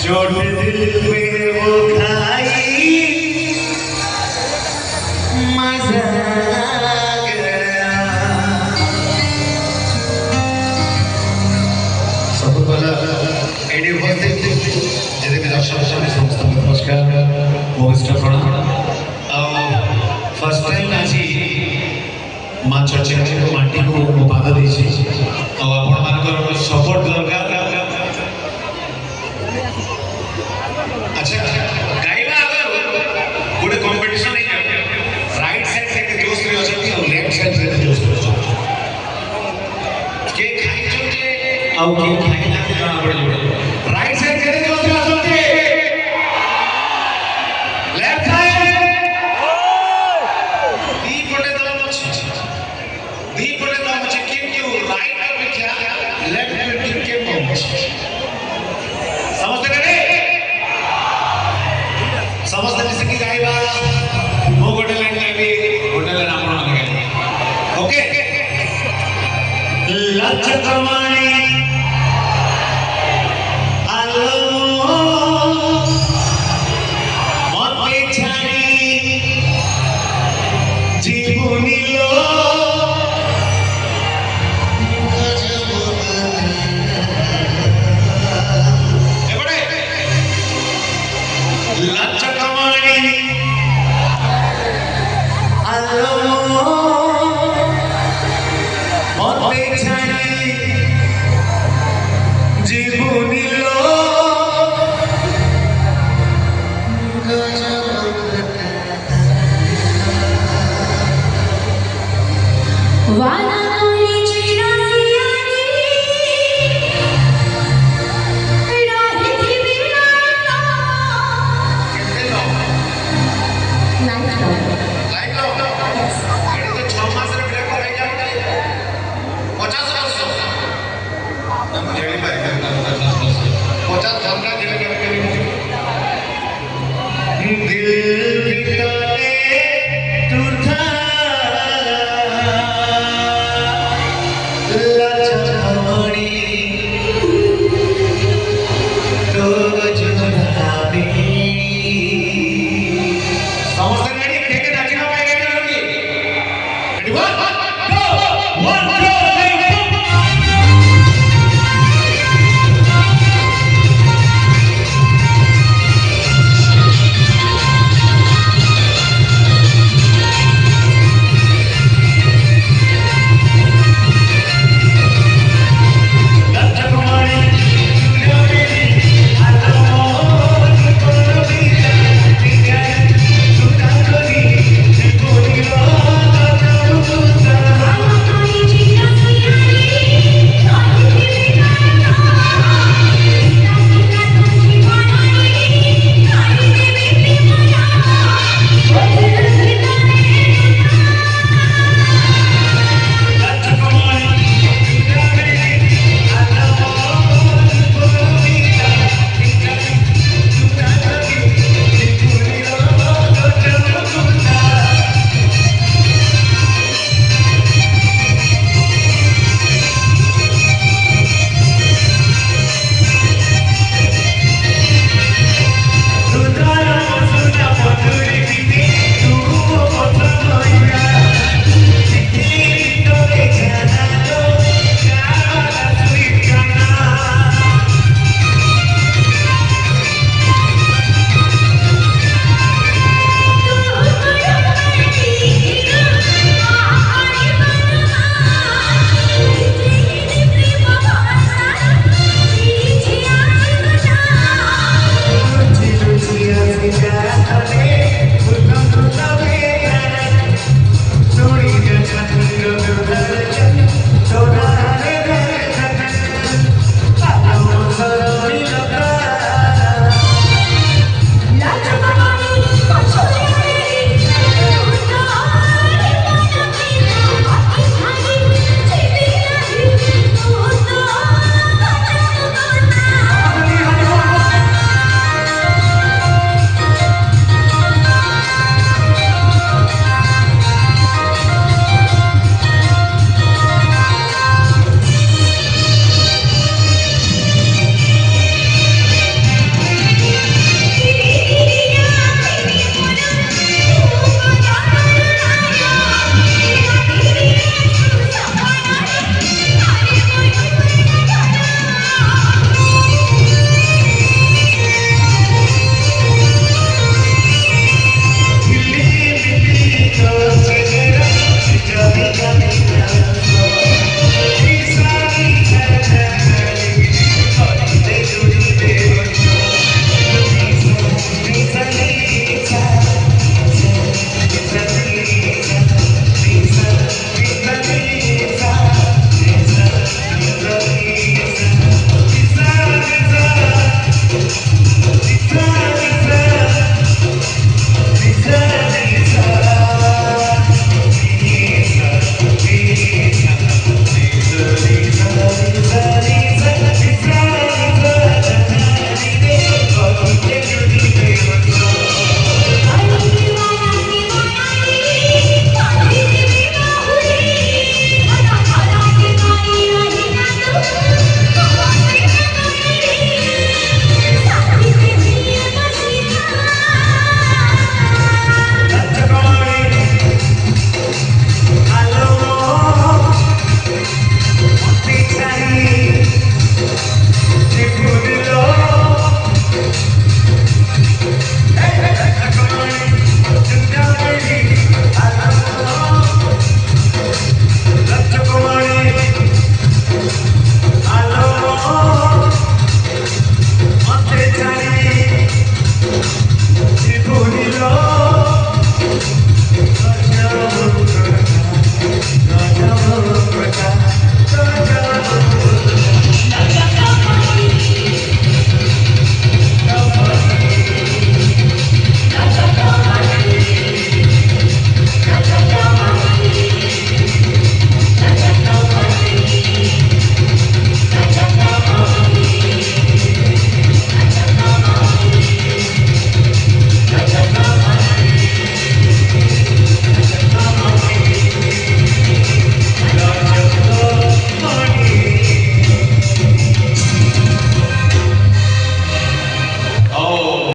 चोट दिल पे वो खाई मजा गया। सबको पहला एडी उपस्थित जदि भी दर्शक समस्त नमस्कार मो मिस्टर प्रणाम। फर्स्ट टाइम आज माँ चर्चा को माटी को पाद देछि आपण मानकर सपोर्ट दरकार। अच्छा गाइबा अगर गोटे कंपटीशन राइट साइड से जोश रे अछती और लेफ्ट साइड से जोश रे अछती के खाइ छते आ के खाइ ना जाना पड़े। राइट साइड के जोश रे अछती लेफ्ट साइड दी पटे दम अछि दी पटे दम अछि किंतु राइट अपेक्षा लेफ्ट में टिके कम अछि। समझते करे समस्त मिसिकी गाइबा मो गोटे लाइन गाइबी गोटे लाइन आपण माने गाइबी। ओके लक्ष्य कमाई आलो मते छाड़ी जीवनी लो एबडे लक्ष्य कमाई आलो मते छाड़ी जीवनी लो वाला कोई जीना सियानी राही थी बिना लाइक लो एडी तो 6 मास रे ब्रेक हो जाए 50 वर्ष हम जेली पाए 50 वर्ष 50 घंटा जेल